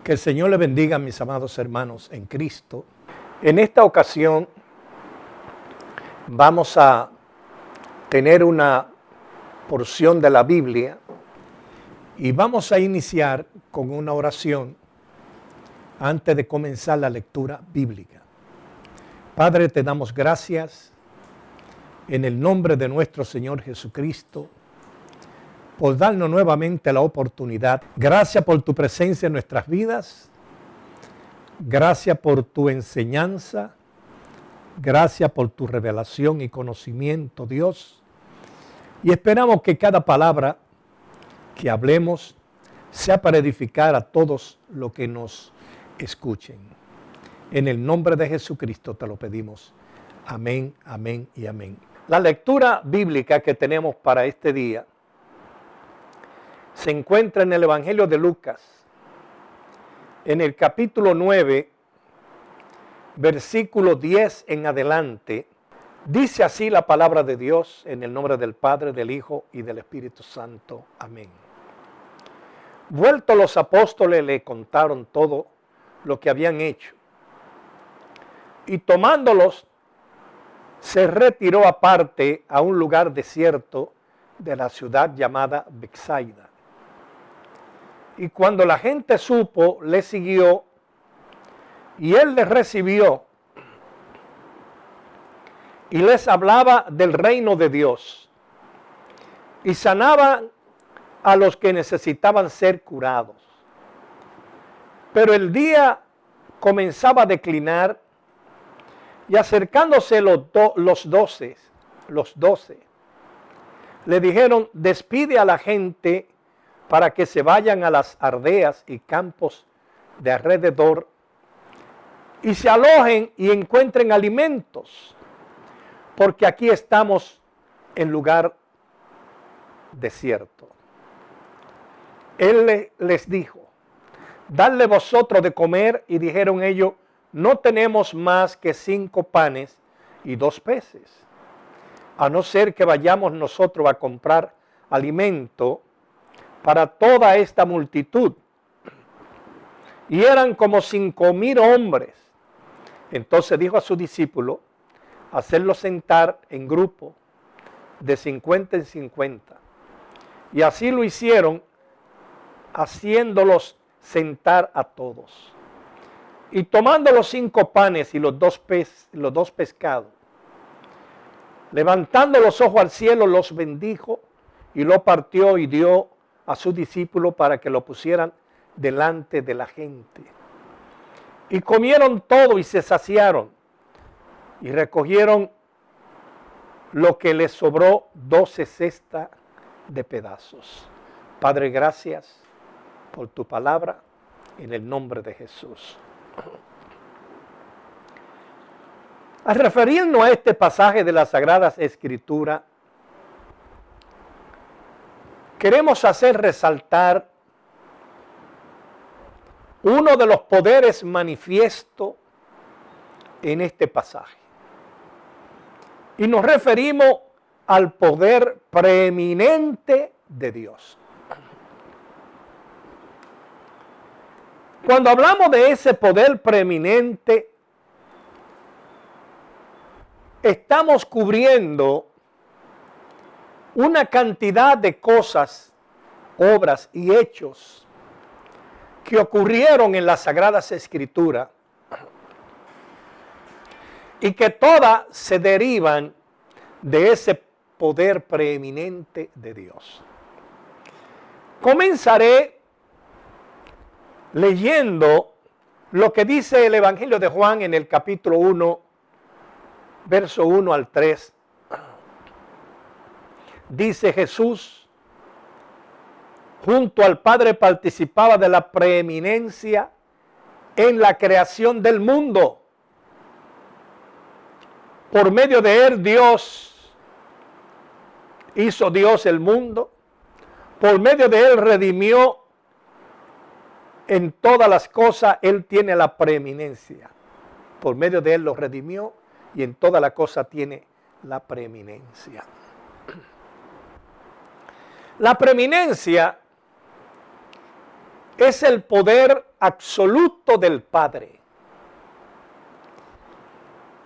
Que el Señor le bendiga, mis amados hermanos en Cristo. En esta ocasión vamos a tener una porción de la Biblia y vamos a iniciar con una oración antes de comenzar la lectura bíblica. Padre, te damos gracias en el nombre de nuestro Señor Jesucristo por darnos nuevamente la oportunidad. Gracias por tu presencia en nuestras vidas. Gracias por tu enseñanza. Gracias por tu revelación y conocimiento, Dios. Y esperamos que cada palabra que hablemos sea para edificar a todos los que nos escuchen. En el nombre de Jesucristo te lo pedimos. Amén, amén y amén. La lectura bíblica que tenemos para este día se encuentra en el Evangelio de Lucas, en el capítulo 9, versículo 10 en adelante. Dice así la palabra de Dios, en el nombre del Padre, del Hijo y del Espíritu Santo. Amén. Vueltos los apóstoles le contaron todo lo que habían hecho. Y tomándolos, se retiró aparte a un lugar desierto de la ciudad llamada Betsaida. Y cuando la gente supo, le siguió, y él les recibió, y les hablaba del reino de Dios, y sanaba a los que necesitaban ser curados. Pero el día comenzaba a declinar, y acercándose los doce, le dijeron: despide a la gente para que se vayan a las aldeas y campos de alrededor y se alojen y encuentren alimentos, porque aquí estamos en lugar desierto. Él les dijo: dadle vosotros de comer. Y dijeron ellos: no tenemos más que 5 panes y 2 peces, a no ser que vayamos nosotros a comprar alimento para toda esta multitud. Y eran como 5,000 hombres. Entonces dijo a su discípulo hacerlos sentar en grupo de 50 en 50. Y así lo hicieron, haciéndolos sentar a todos. Y tomando los 5 panes y los 2 pescados, levantando los ojos al cielo, los bendijo y lo partió y dio a sus discípulos para que lo pusieran delante de la gente. Y comieron todo y se saciaron, y recogieron lo que les sobró, 12 cestas de pedazos. Padre, gracias por tu palabra, en el nombre de Jesús. Al referirnos a este pasaje de las Sagradas Escrituras, queremos hacer resaltar uno de los poderes manifiestos en este pasaje. Y nos referimos al poder preeminente de Dios. Cuando hablamos de ese poder preeminente, estamos cubriendo una cantidad de cosas, obras y hechos que ocurrieron en las Sagradas Escrituras y que todas se derivan de ese poder preeminente de Dios. Comenzaré leyendo lo que dice el Evangelio de Juan en el capítulo 1, verso 1 al 3. Dice: Jesús junto al Padre participaba de la preeminencia en la creación del mundo. Por medio de él hizo Dios el mundo. Por medio de él redimió en todas las cosas. Él tiene la preeminencia. Por medio de él lo redimió y en toda la cosa tiene la preeminencia. La preeminencia es el poder absoluto del Padre.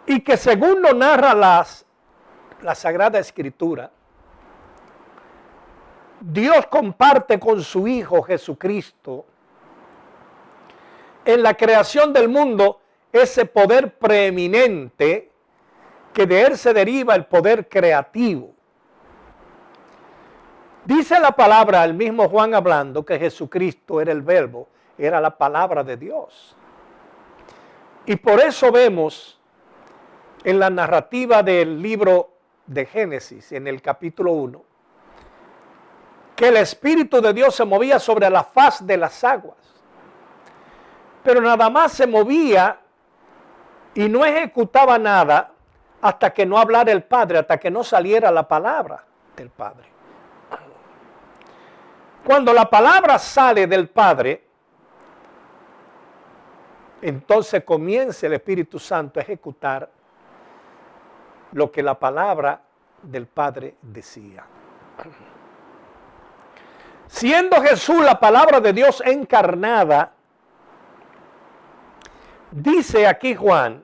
Y que según lo narra la Sagrada Escritura, Dios comparte con su Hijo Jesucristo en la creación del mundo ese poder preeminente que de él se deriva el poder creativo. Dice la palabra, el mismo Juan hablando, que Jesucristo era el Verbo, era la palabra de Dios. Y por eso vemos en la narrativa del libro de Génesis, en el capítulo 1, que el Espíritu de Dios se movía sobre la faz de las aguas. Pero nada más se movía y no ejecutaba nada hasta que no hablara el Padre, hasta que no saliera la palabra del Padre. Cuando la palabra sale del Padre, entonces comienza el Espíritu Santo a ejecutar lo que la palabra del Padre decía. Siendo Jesús la palabra de Dios encarnada, dice aquí Juan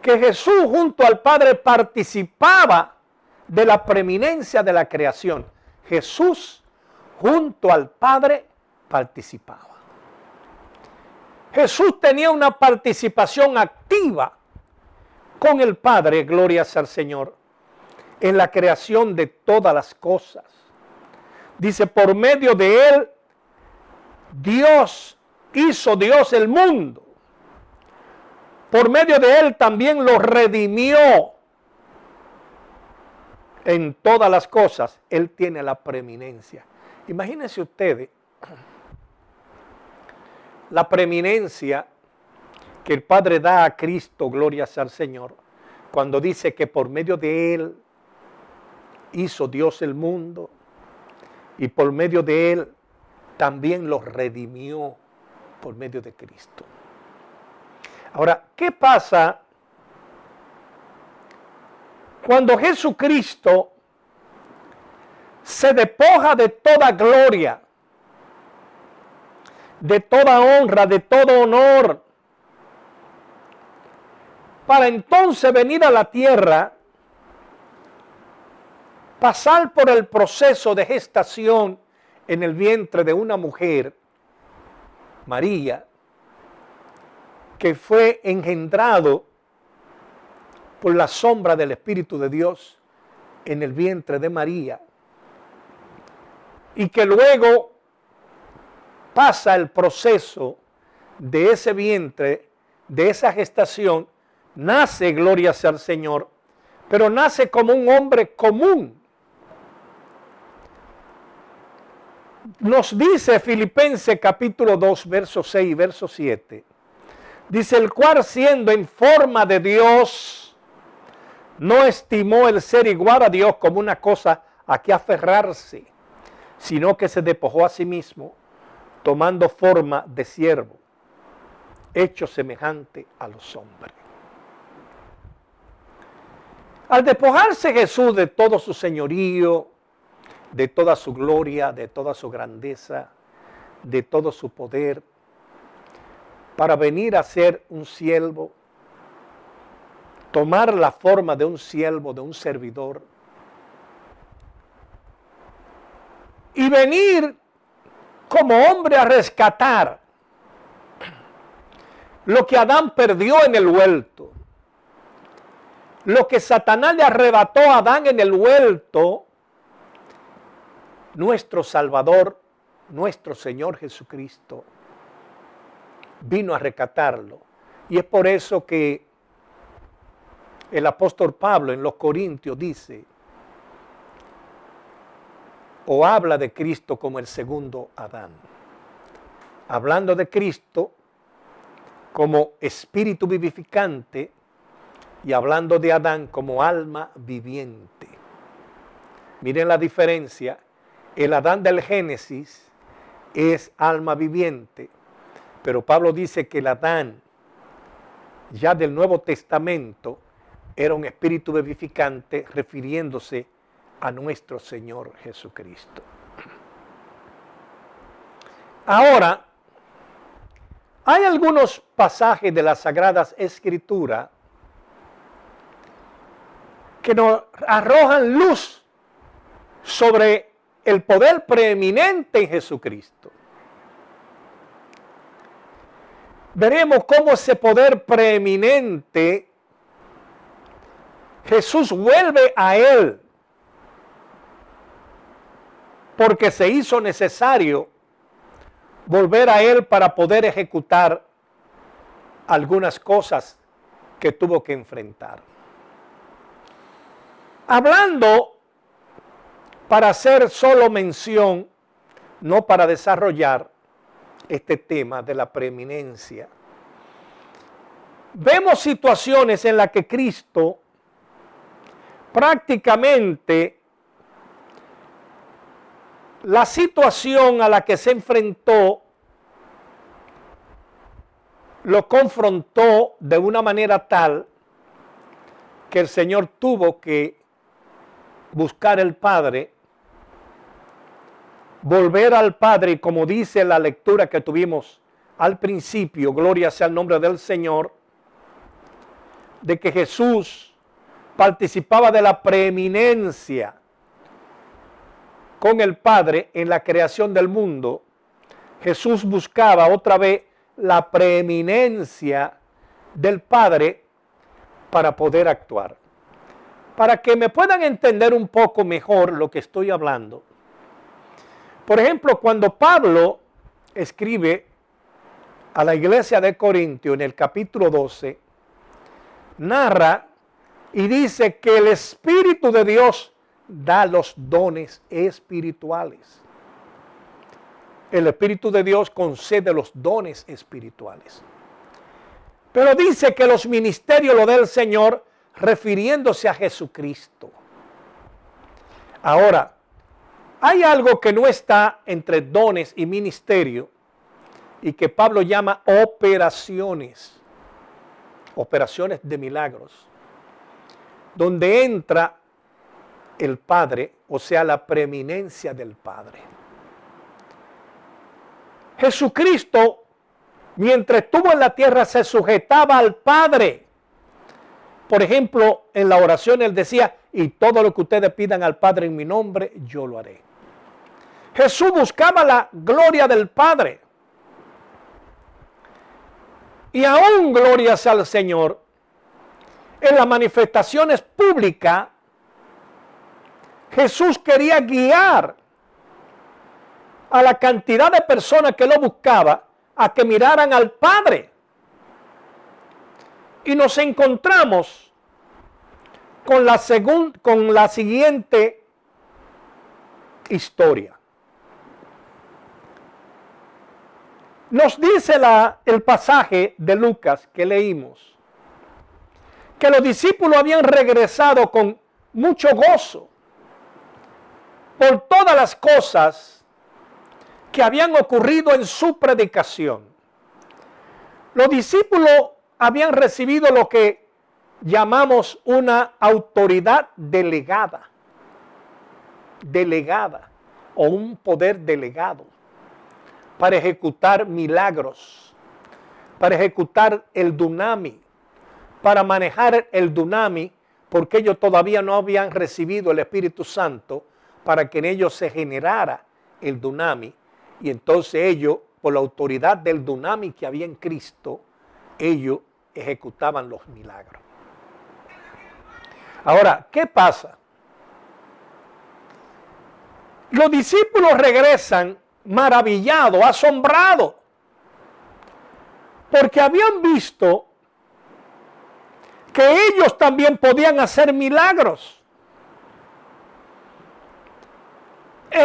que Jesús junto al Padre participaba de la preeminencia de la creación. Jesús junto al Padre participaba. Jesús tenía una participación activa con el Padre, gloria sea al Señor, en la creación de todas las cosas. Dice, por medio de él, hizo Dios el mundo. Por medio de él también lo redimió. En todas las cosas, él tiene la preeminencia. Imagínense ustedes la preeminencia que el Padre da a Cristo, gloria sea al Señor, cuando dice que por medio de él hizo Dios el mundo y por medio de él también lo redimió por medio de Cristo. Ahora, ¿qué pasa cuando Jesucristo se despoja de toda gloria, de toda honra, de todo honor, para entonces venir a la tierra, pasar por el proceso de gestación en el vientre de una mujer, María, que fue engendrado por la sombra del Espíritu de Dios en el vientre de María, y que luego pasa el proceso de ese vientre, de esa gestación, nace, gloria sea al Señor, pero nace como un hombre común. Nos dice Filipenses capítulo 2, verso 6 y verso 7, dice, el cual siendo en forma de Dios, no estimó el ser igual a Dios como una cosa a que aferrarse, sino que se despojó a sí mismo, tomando forma de siervo, hecho semejante a los hombres. Al despojarse Jesús de todo su señorío, de toda su gloria, de toda su grandeza, de todo su poder, para venir a ser un siervo, tomar la forma de un siervo, de un servidor, y venir como hombre a rescatar lo que Adán perdió en el huerto, lo que Satanás le arrebató a Adán en el huerto, nuestro Salvador, nuestro Señor Jesucristo, vino a rescatarlo. Y es por eso que el apóstol Pablo en los Corintios dice, o habla de Cristo como el segundo Adán, hablando de Cristo como espíritu vivificante y hablando de Adán como alma viviente. Miren la diferencia. El Adán del Génesis es alma viviente, pero Pablo dice que el Adán ya del Nuevo Testamento era un espíritu vivificante, refiriéndose a nuestro Señor Jesucristo. Ahora, hay algunos pasajes de las Sagradas Escrituras que nos arrojan luz sobre el poder preeminente en Jesucristo. Veremos cómo ese poder preeminente, Jesús vuelve a él, porque se hizo necesario volver a él para poder ejecutar algunas cosas que tuvo que enfrentar. Hablando para hacer solo mención, no para desarrollar este tema de la preeminencia. Vemos situaciones en las que Cristo prácticamente la situación a la que se enfrentó lo confrontó de una manera tal que el Señor tuvo que buscar al Padre, volver al Padre, y como dice la lectura que tuvimos al principio, gloria sea el nombre del Señor, de que Jesús participaba de la preeminencia con el Padre en la creación del mundo. Jesús buscaba otra vez la preeminencia del Padre para poder actuar. Para que me puedan entender un poco mejor lo que estoy hablando. Por ejemplo, cuando Pablo escribe a la iglesia de Corintio en el capítulo 12, narra y dice que el Espíritu de Dios da los dones espirituales. El Espíritu de Dios concede los dones espirituales. Pero dice que los ministerios lo da el Señor, refiriéndose a Jesucristo. Ahora, hay algo que no está entre dones y ministerio y que Pablo llama operaciones. Operaciones de milagros. Donde entra el Padre, o sea, la preeminencia del Padre. Jesucristo, mientras estuvo en la tierra, se sujetaba al Padre. Por ejemplo, en la oración él decía, y todo lo que ustedes pidan al Padre en mi nombre, yo lo haré. Jesús buscaba la gloria del Padre. Y aún glorias al Señor, en las manifestaciones públicas, Jesús quería guiar a la cantidad de personas que lo buscaba a que miraran al Padre. Y nos encontramos con la siguiente historia. Nos dice el pasaje de Lucas que leímos, que los discípulos habían regresado con mucho gozo por todas las cosas que habían ocurrido en su predicación. Los discípulos habían recibido lo que llamamos una autoridad delegada o un poder delegado para ejecutar milagros, para ejecutar el dunami, para manejar el dunami, porque ellos todavía no habían recibido el Espíritu Santo para que en ellos se generara el dunami, y entonces ellos, por la autoridad del dunami que había en Cristo, ellos ejecutaban los milagros. Ahora, ¿qué pasa? Los discípulos regresan maravillados, asombrados, porque habían visto que ellos también podían hacer milagros.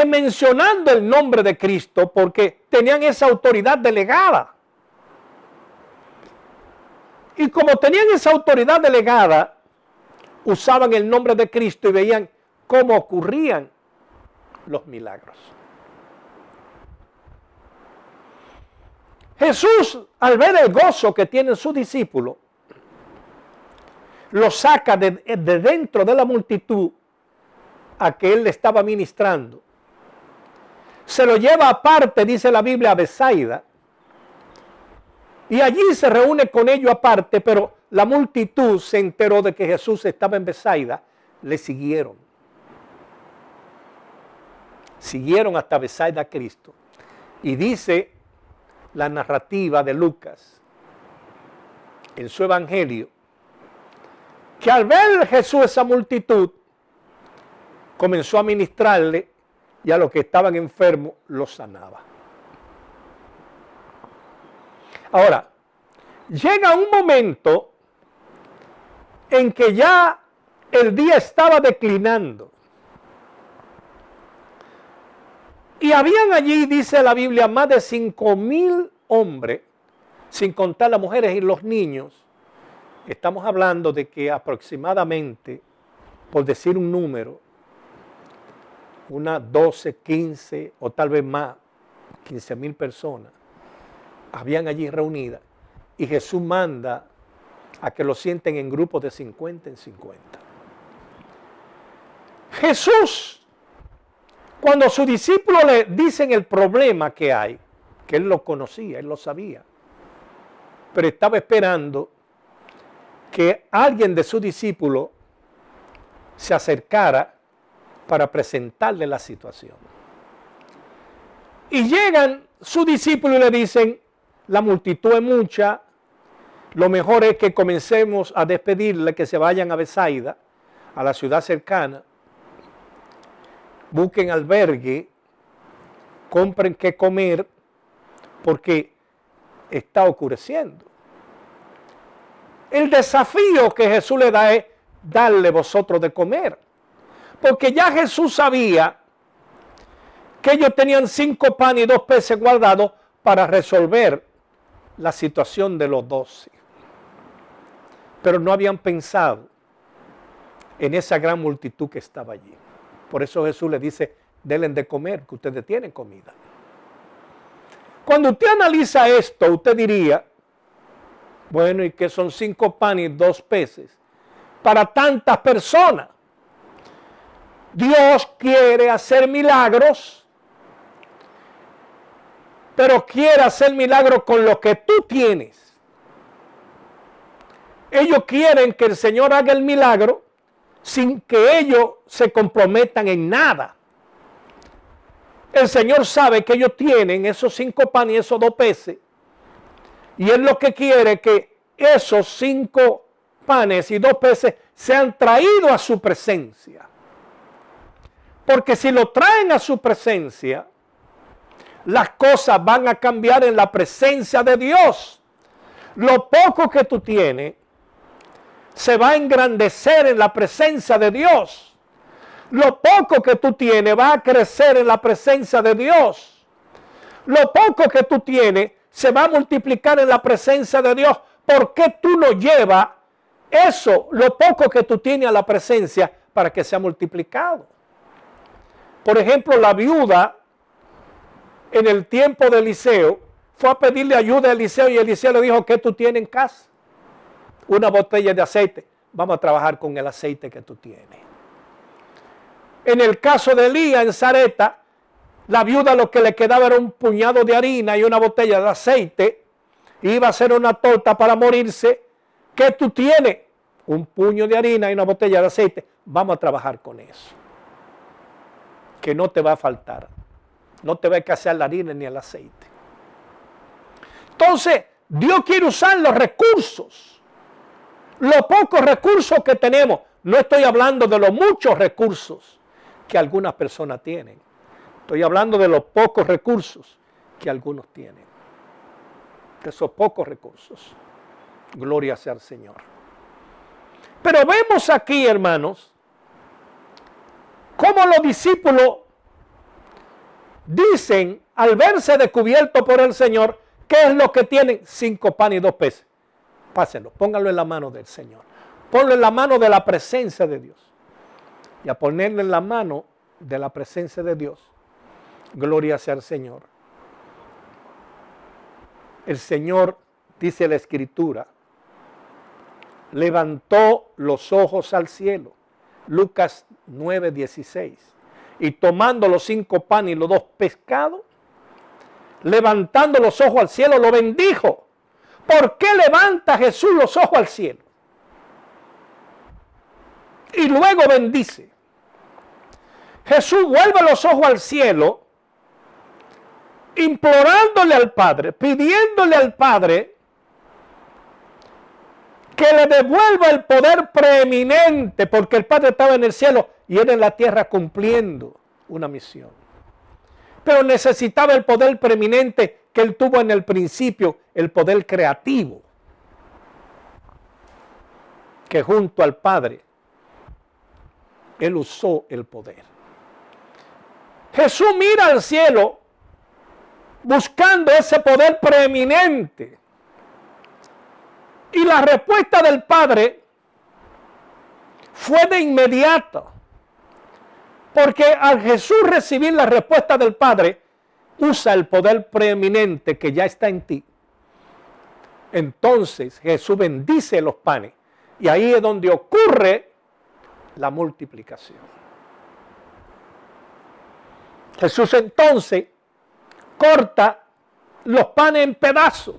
Mencionando el nombre de Cristo, porque tenían esa autoridad delegada. Y como tenían esa autoridad delegada, usaban el nombre de Cristo y veían cómo ocurrían los milagros. Jesús, al ver el gozo que tienen sus discípulos, los saca de dentro de la multitud a que él le estaba ministrando. se lo lleva aparte, dice la Biblia, a Betsaida, y allí se reúne con ellos aparte, pero la multitud se enteró de que Jesús estaba en Betsaida, le siguieron. Siguieron hasta Betsaida a Cristo. Y dice la narrativa de Lucas en su evangelio, que al ver Jesús esa multitud, comenzó a ministrarle y a los que estaban enfermos los sanaba. Ahora, llega un momento en que ya el día estaba declinando. Y habían allí, dice la Biblia, más de 5,000 hombres, sin contar las mujeres y los niños. Estamos hablando de que aproximadamente, por decir un número, unas 12, 15 o tal vez más, 15,000 personas, habían allí reunidas. Y Jesús manda a que lo sienten en grupos de 50 en 50. Jesús, cuando sus discípulos le dicen el problema que hay, que él lo conocía, él lo sabía, pero estaba esperando que alguien de sus discípulos se acercara para presentarle la situación. Y llegan sus discípulos y le dicen, la multitud es mucha, lo mejor es que comencemos a despedirle, que se vayan a Betsaida, a la ciudad cercana, busquen albergue, compren qué comer, porque está oscureciendo. El desafío que Jesús le da es darle vosotros de comer. Porque ya Jesús sabía que ellos tenían 5 panes y 2 peces guardados para resolver la situación de los 12. Pero no habían pensado en esa gran multitud que estaba allí. Por eso Jesús le dice, denle de comer, que ustedes tienen comida. Cuando usted analiza esto, usted diría, bueno, ¿y qué son 5 panes y 2 peces para tantas personas? Dios quiere hacer milagros, pero quiere hacer milagros con lo que tú tienes. Ellos quieren que el Señor haga el milagro sin que ellos se comprometan en nada. El Señor sabe que ellos tienen esos 5 panes y esos 2 peces, y Él lo que quiere es que esos 5 panes y 2 peces sean traídos a su presencia. Porque si lo traen a su presencia, las cosas van a cambiar en la presencia de Dios. Lo poco que tú tienes se va a engrandecer en la presencia de Dios. Lo poco que tú tienes va a crecer en la presencia de Dios. Lo poco que tú tienes se va a multiplicar en la presencia de Dios. ¿Por qué tú no llevas eso, lo poco que tú tienes, a la presencia para que sea multiplicado? Por ejemplo, la viuda en el tiempo de Eliseo fue a pedirle ayuda a Eliseo y Eliseo le dijo, ¿qué tú tienes en casa? Una botella de aceite. Vamos a trabajar con el aceite que tú tienes. En el caso de Elías en Sarepta, la viuda lo que le quedaba era un puñado de harina y una botella de aceite. Iba a hacer una torta para morirse. ¿Qué tú tienes? Un puño de harina y una botella de aceite. Vamos a trabajar con eso. Que no te va a faltar. No te va a escasear la harina ni el aceite. Entonces, Dios quiere usar los recursos. Los pocos recursos que tenemos. No estoy hablando de los muchos recursos que algunas personas tienen. Estoy hablando de los pocos recursos que algunos tienen. De esos pocos recursos. Gloria sea al Señor. Pero vemos aquí, hermanos, cómo los discípulos dicen, al verse descubiertos por el Señor, ¿qué es lo que tienen? 5 panes y 2 peces. Pásenlo, pónganlo en la mano del Señor. Ponlo en la mano de la presencia de Dios. Y a ponerlo en la mano de la presencia de Dios, gloria sea al Señor. El Señor, dice la Escritura, levantó los ojos al cielo. Lucas 9:16. y tomando los 5 panes y los 2 pescados, levantando los ojos al cielo, lo bendijo. ¿Por qué levanta Jesús los ojos al cielo? Y luego bendice. Jesús vuelve los ojos al cielo, implorándole al Padre, pidiéndole al Padre que le devuelva el poder preeminente, porque el Padre estaba en el cielo y él en la tierra cumpliendo una misión. Pero necesitaba el poder preeminente que él tuvo en el principio, el poder creativo, que junto al Padre él usó el poder. Jesús mira al cielo buscando ese poder preeminente. Y la respuesta del Padre fue de inmediato. Porque al Jesús recibir la respuesta del Padre, usa el poder preeminente que ya está en ti. Entonces Jesús bendice los panes. Y ahí es donde ocurre la multiplicación. Jesús entonces corta los panes en pedazos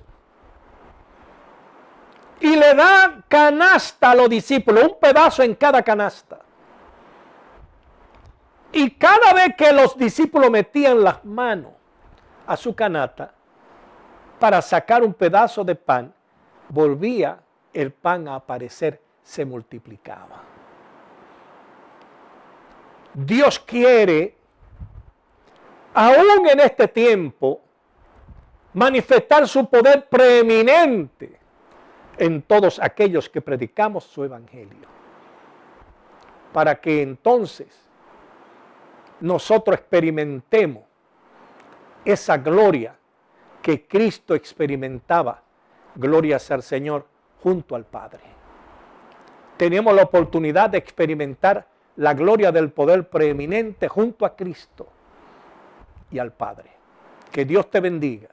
y le da canasta a los discípulos, un pedazo en cada canasta. Y cada vez que los discípulos metían las manos a su canasta para sacar un pedazo de pan, volvía el pan a aparecer, se multiplicaba. Dios quiere, aún en este tiempo, manifestar su poder preeminente en todos aquellos que predicamos su evangelio, para que entonces nosotros experimentemos esa gloria que Cristo experimentaba, gloria sea al Señor, junto al Padre. Tenemos la oportunidad de experimentar la gloria del poder preeminente junto a Cristo y al Padre. Que Dios te bendiga.